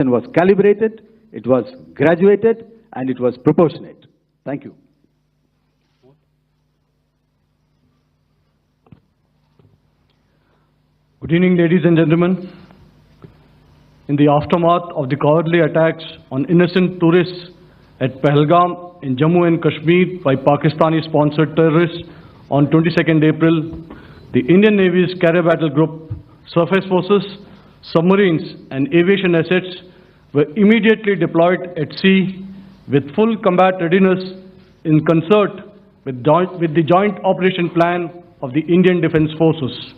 was calibrated, it was graduated, and it was proportionate. Thank you. Good evening, ladies and gentlemen. In the aftermath of the cowardly attacks on innocent tourists at Pahalgam in Jammu and Kashmir by Pakistani-sponsored terrorists on 22nd April, the Indian Navy's Carrier Battle Group, surface forces, submarines, and aviation assets were immediately deployed at sea with full combat readiness in concert with the joint operation plan of the Indian Defence Forces.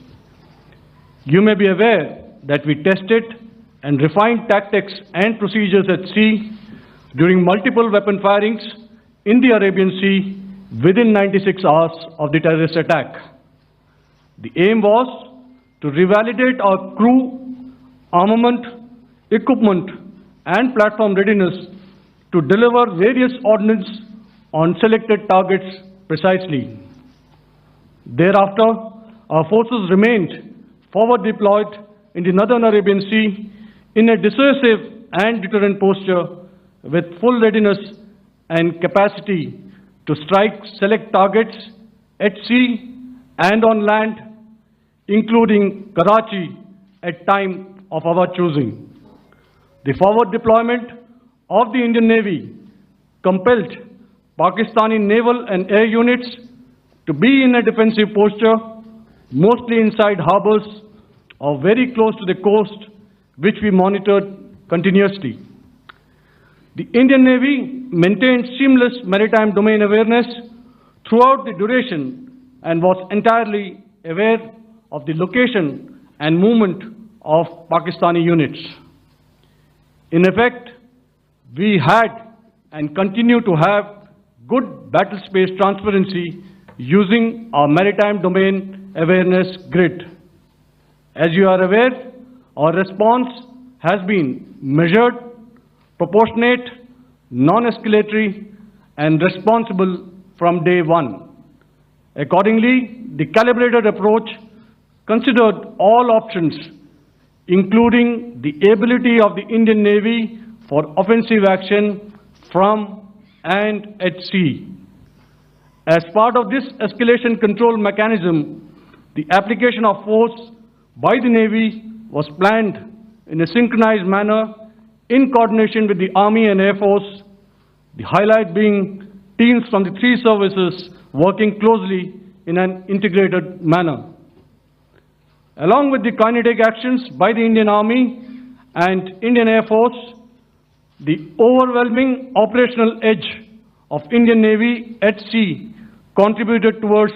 You may be aware that we tested and refined tactics and procedures at sea during multiple weapon firings in the Arabian Sea within 96 hours of the terrorist attack. The aim was to revalidate our crew, armament, equipment, and platform readiness to deliver various ordnance on selected targets precisely. Thereafter, our forces remained forward deployed in the Northern Arabian Sea in a dissuasive and deterrent posture with full readiness and capacity to strike select targets at sea and on land, including Karachi at time of our choosing. The forward deployment of the Indian Navy compelled Pakistani naval and air units to be in a defensive posture, mostly inside harbors or very close to the coast, which we monitored continuously. The Indian Navy maintained seamless maritime domain awareness throughout the duration and was entirely aware of the location and movement of Pakistani units. In effect, we had and continue to have good battle space transparency using our maritime domain awareness grid. As you are aware, our response has been measured, proportionate, non-escalatory, and responsible from day one. Accordingly, the calibrated approach considered all options, including the ability of the Indian Navy for offensive action from and at sea. As part of this escalation control mechanism, the application of force by the Navy was planned in a synchronized manner in coordination with the Army and Air Force, the highlight being teams from the three services working closely in an integrated manner. Along with the kinetic actions by the Indian Army and Indian Air Force, the overwhelming operational edge of Indian Navy at sea contributed towards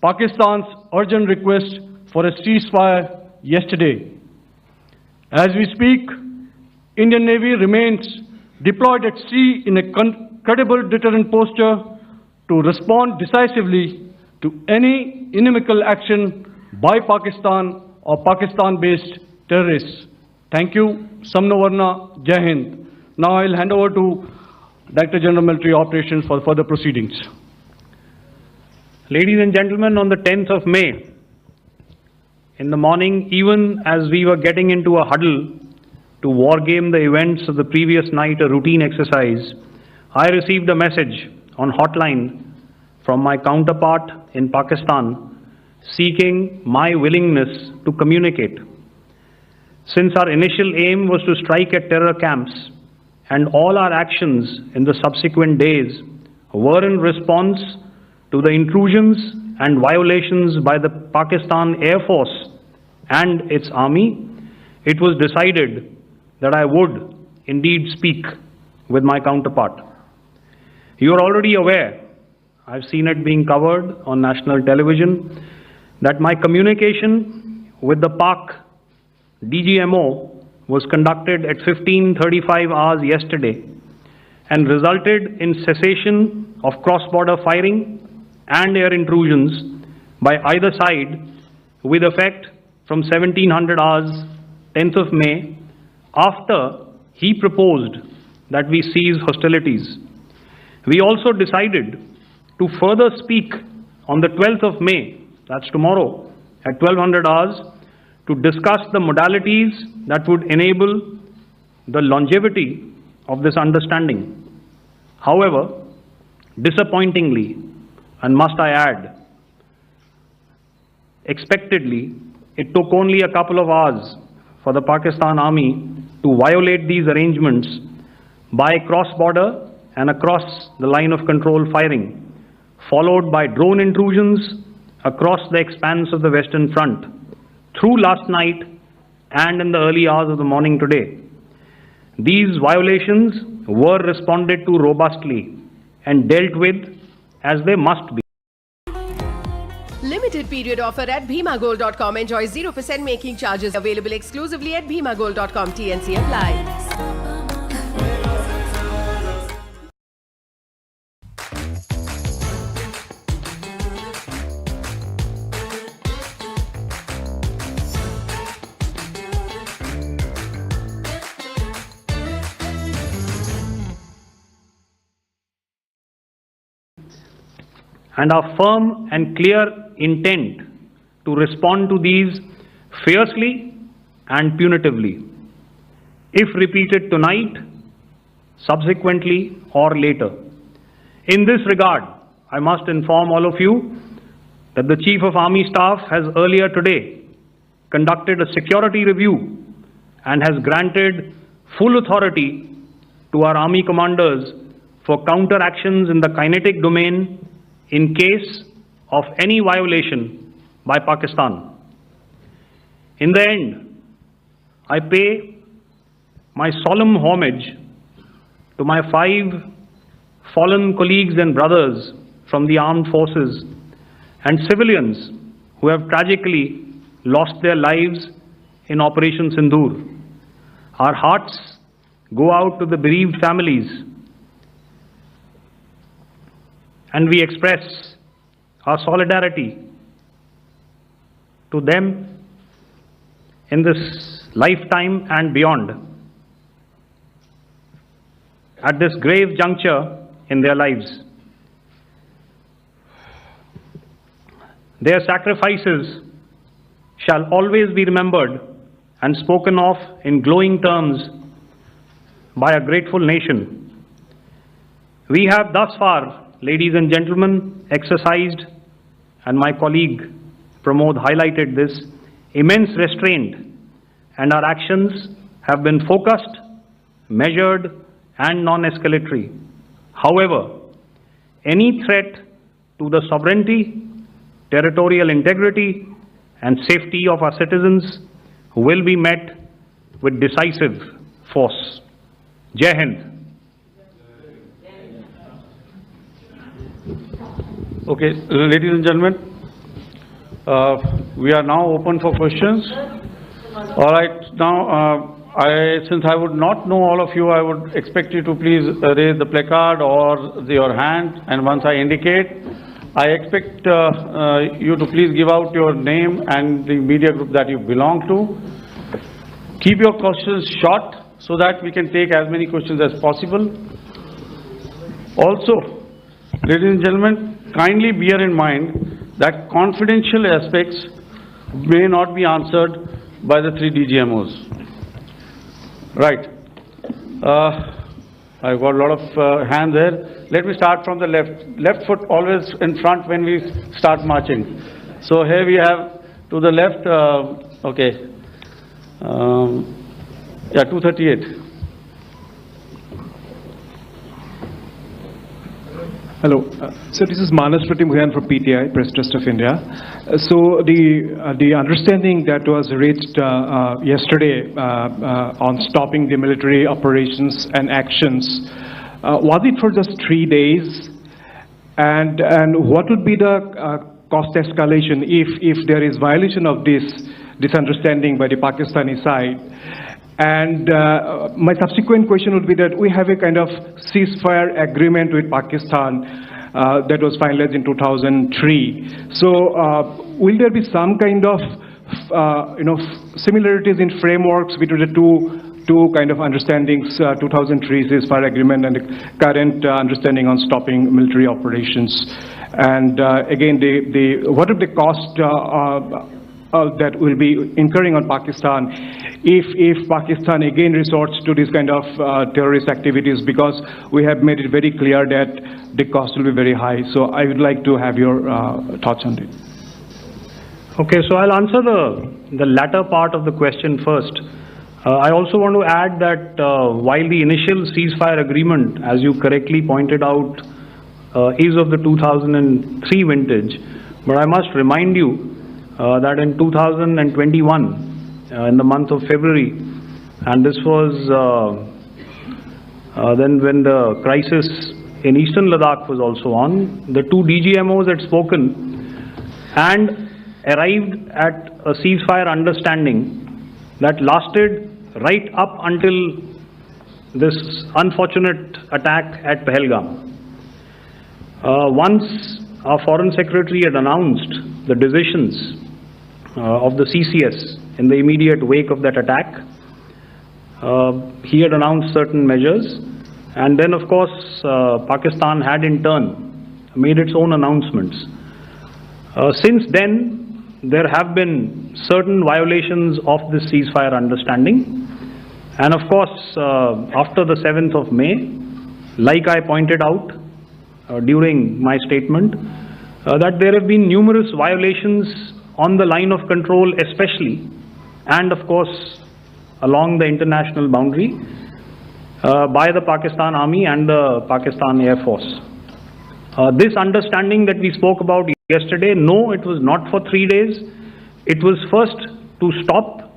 Pakistan's urgent request for a ceasefire yesterday. As we speak, Indian Navy remains deployed at sea in a credible deterrent posture to respond decisively to any inimical action by Pakistan or Pakistan-based terrorists. Thank you. Samno Varna, Jai Hind. Now I'll hand over to Director General Military Operations for further proceedings. Ladies and gentlemen, on the 10th of May, in the morning, even as we were getting into a huddle to wargame the events of the previous night, a routine exercise, I received a message on hotline from my counterpart in Pakistan seeking my willingness to communicate. Since our initial aim was to strike at terror camps and all our actions in the subsequent days were in response to the intrusions and violations by the Pakistan Air Force and its army, it was decided that I would indeed speak with my counterpart. You are already aware, I've seen it being covered on national television, that my communication with the Pak DGMO was conducted at 15:35 hours yesterday and resulted in cessation of cross-border firing and air intrusions by either side with effect from 1700 hours 10th of May, after he proposed that we cease hostilities. We also decided to further speak on the 12th of May, that's tomorrow, at 1200 hours, to discuss the modalities that would enable the longevity of this understanding. However, disappointingly, and must I add, expectedly, it took only a couple of hours for the Pakistan Army to violate these arrangements by cross-border and across the line of control firing, followed by drone intrusions across the expanse of the Western Front through last night and in the early hours of the morning today. These violations were responded to robustly and dealt with as they must be. Limited period offer at bhimagold.com. Enjoy 0% making charges. Available exclusively at bhimagold.com. TNC applies. And our firm and clear intent to respond to these fiercely and punitively, if repeated tonight, subsequently or later. In this regard, I must inform all of you that the Chief of Army Staff has earlier today conducted a security review and has granted full authority to our Army commanders for counter-actions in the kinetic domain in case of any violation by Pakistan. In the end, I pay my solemn homage to my 5 fallen colleagues and brothers from the armed forces and civilians who have tragically lost their lives in Operation Sindoor. Our hearts go out to the bereaved families, and we express our solidarity to them in this lifetime and beyond, at this grave juncture in their lives. Their sacrifices shall always be remembered and spoken of in glowing terms by a grateful nation. We have thus far, ladies and gentlemen, exercised, and my colleague Pramod highlighted this, immense restraint, and our actions have been focused, measured, and non-escalatory. However, any threat to the sovereignty, territorial integrity, and safety of our citizens will be met with decisive force. Jai Hind. Okay, ladies and gentlemen, we are now open for questions. All right, now since I would not know all of you, I would expect you to please raise the placard or your hand, and once I indicate, I expect you to please give out your name and the media group that you belong to. Keep your questions short so that we can take as many questions as possible. Also, ladies and gentlemen, kindly bear in mind that confidential aspects may not be answered by the 3 DGMOs. Right. I've got a lot of hands there. Let me start from the left. Left foot always in front when we start marching. So here we have to the left, okay. Yeah, 238. Hello, so this is Manas Pratimugyan from PTI, Press Trust of India. So the understanding that was reached yesterday on stopping the military operations and actions, was it for just 3 days? And what would be the cost escalation if there is violation of this understanding by the Pakistani side? And my subsequent question would be that we have a kind of ceasefire agreement with Pakistan that was finalized in 2003. So will there be some kind of similarities in frameworks between the two kind of understandings, 2003 ceasefire agreement and the current understanding on stopping military operations? And again, what are the cost that will be incurring on Pakistan if Pakistan again resorts to this kind of terrorist activities, because we have made it very clear that the cost will be very high. So I would like to have your thoughts on it. Okay, so I'll answer the latter part of the question first. I also want to add that while the initial ceasefire agreement, as you correctly pointed out, is of the 2003 vintage, but I must remind you that in 2021, in the month of February, and this was then when the crisis in eastern Ladakh was also on, the two DGMOs had spoken and arrived at a ceasefire understanding that lasted right up until this unfortunate attack at Pahalgam. Once our Foreign Secretary had announced the decisions of the CCS in the immediate wake of that attack, he had announced certain measures, and then of course Pakistan had in turn made its own announcements. Since then, there have been certain violations of this ceasefire understanding, and of course after the 7th of May, like I pointed out during my statement, that there have been numerous violations on the line of control especially, and of course along the international boundary by the Pakistan Army and the Pakistan Air Force. This understanding that we spoke about yesterday, no, it was not for 3 days. It was first to stop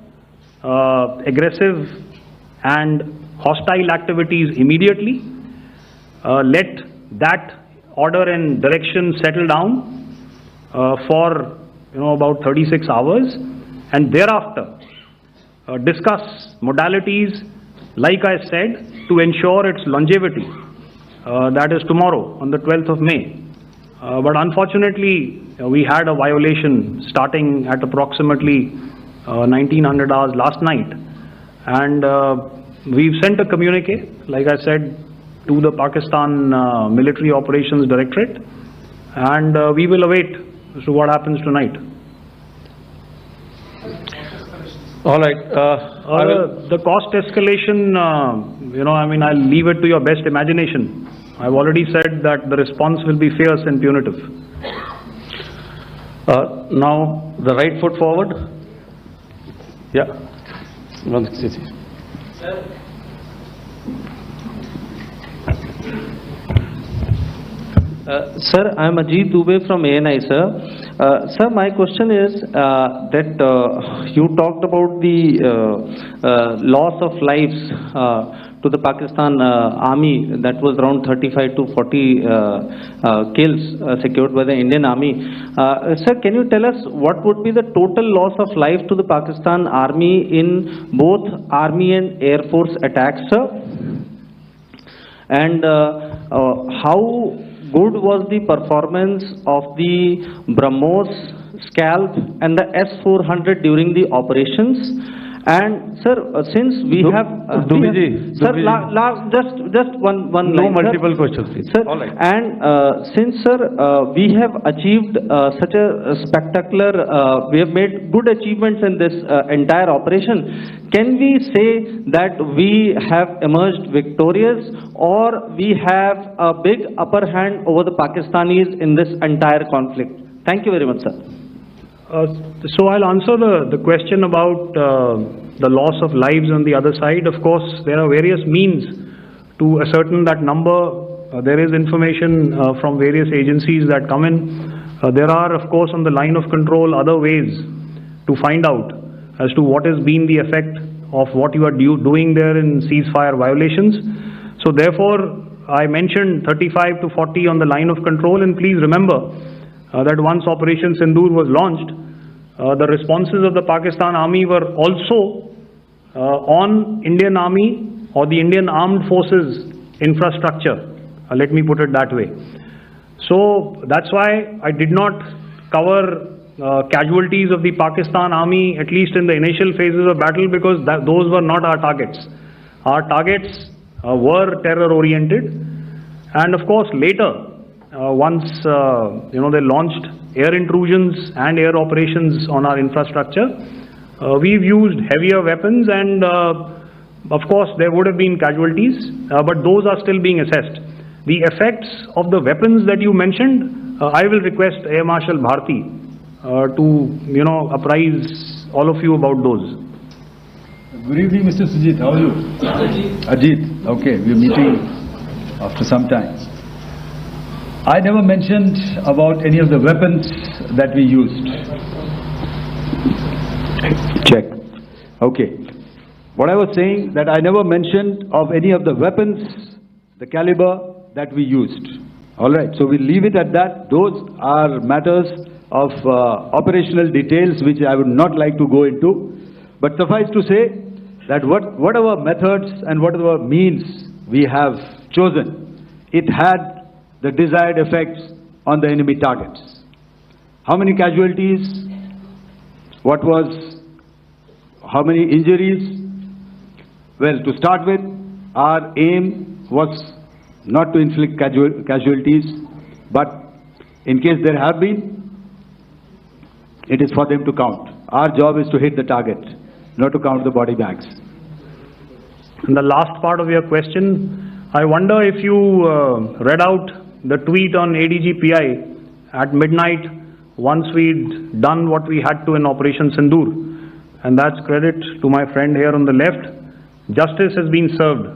aggressive and hostile activities immediately, let that order and direction settle down for about 36 hours, and thereafter discuss modalities, like I said, to ensure its longevity. That is tomorrow on the 12th of May. But unfortunately, we had a violation starting at approximately 1900 hours last night, and we've sent a communique, like I said, to the Pakistan Military Operations Directorate, and we will await as to what happens tonight. All right. The cost escalation, I'll leave it to your best imagination. I've already said that the response will be fierce and punitive. Now, the right foot forward. Yeah. Sir, I am Ajit Dubey from ANI, sir. Sir, my question is that you talked about the loss of lives to the Pakistan Army, that was around 35 to 40 kills secured by the Indian Army. Sir, can you tell us what would be the total loss of life to the Pakistan Army in both Army and Air Force attacks, sir? And how good was the performance of the BrahMos, Scalp and the S-400 during the operations? And sir, since we have just one no line, multiple sir. questions, please. Sir, all right. and since sir, we have achieved such a spectacular, we have made good achievements in this entire operation, can we say that we have emerged victorious, or we have a big upper hand over the Pakistanis in this entire conflict? Thank you very much, sir. So I'll answer the question about the loss of lives on the other side. Of course, there are various means to ascertain that number. There is information from various agencies that come in. There are, of course, on the line of control, other ways to find out as to what has been the effect of what you are doing there in ceasefire violations. So therefore, I mentioned 35 to 40 on the line of control, and please remember that once Operation Sindoor was launched, the responses of the Pakistan Army were also on Indian Army or the Indian Armed Forces infrastructure. Let me put it that way. So that's why I did not cover casualties of the Pakistan Army, at least in the initial phases of battle, because those were not our targets. Our targets were terror oriented, and of course later, once they launched air intrusions and air operations on our infrastructure, We've used heavier weapons, and of course there would have been casualties, but those are still being assessed. The effects of the weapons that you mentioned, I will request Air Marshal Bharti to apprise all of you about those. Good evening, Mr. Sujit. How are you? Ajit. Okay, we're meeting after some time. I never mentioned about any of the weapons that we used. Check. Okay. What I was saying, that I never mentioned of any of the weapons, the caliber that we used. All right. So we'll leave it at that. Those are matters of operational details which I would not like to go into. But suffice to say that whatever methods and whatever means we have chosen, it had the desired effects on the enemy targets. How many casualties? How many injuries? Well, to start with, our aim was not to inflict casualties, but in case there have been, it is for them to count. Our job is to hit the target, not to count the body bags. And the last part of your question, I wonder if you read out the tweet on ADG PI at midnight once we'd done what we had to in Operation Sindoor. And that's credit to my friend here on the left. Justice has been served,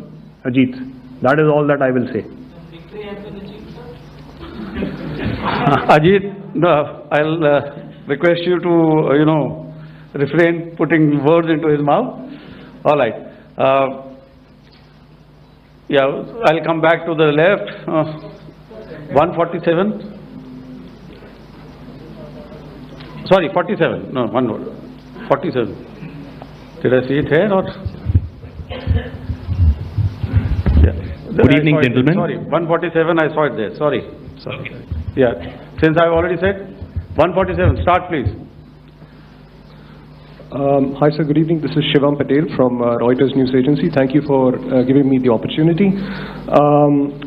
Ajit. That is all that I will say. Ajit, I'll request you to, refrain putting words into his mouth. All right. Yeah, I'll come back to the left. 147. Sorry, 47. No, one word. 47. Did I see it here or? Yeah. Good evening, gentlemen. Sorry, 147. I saw it there. Sorry. Yeah. Since I've already said 147. Start, please. Hi sir, good evening. This is Shivam Patel from Reuters News Agency. Thank you for giving me the opportunity.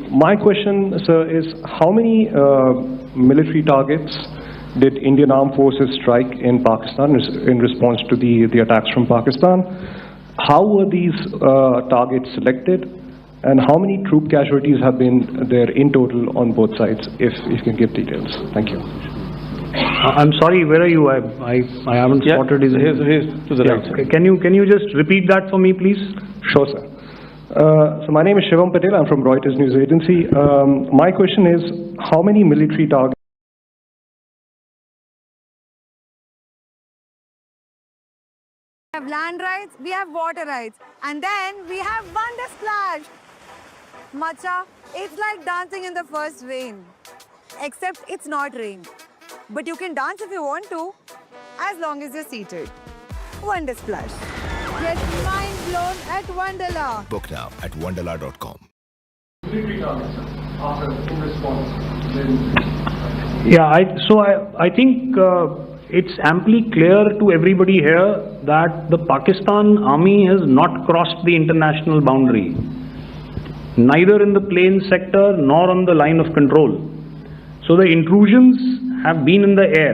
My question, sir, is how many military targets did Indian Armed Forces strike in Pakistan in response to the attacks from Pakistan? How were these targets selected? And how many troop casualties have been there in total on both sides, if you can give details? Thank you. I'm sorry, where are you? I haven't spotted his... He's to the right. Okay. Can you just repeat that for me, please? Sure, sir. So my name is Shivam Patel. I'm from Reuters News Agency. My question is, how many military targets... We have land rights, we have water rights, and then we have Wonder Splash. Macha, it's like dancing in the first rain, except it's not rain. But you can dance if you want to, as long as you're seated. Wonder Splash. Get mind blown at Wonderla. Book now at wonderla.com. Yeah, I think it's amply clear to everybody here that the Pakistan army has not crossed the international boundary, neither in the plain sector nor on the line of control. So the intrusions have been in the air.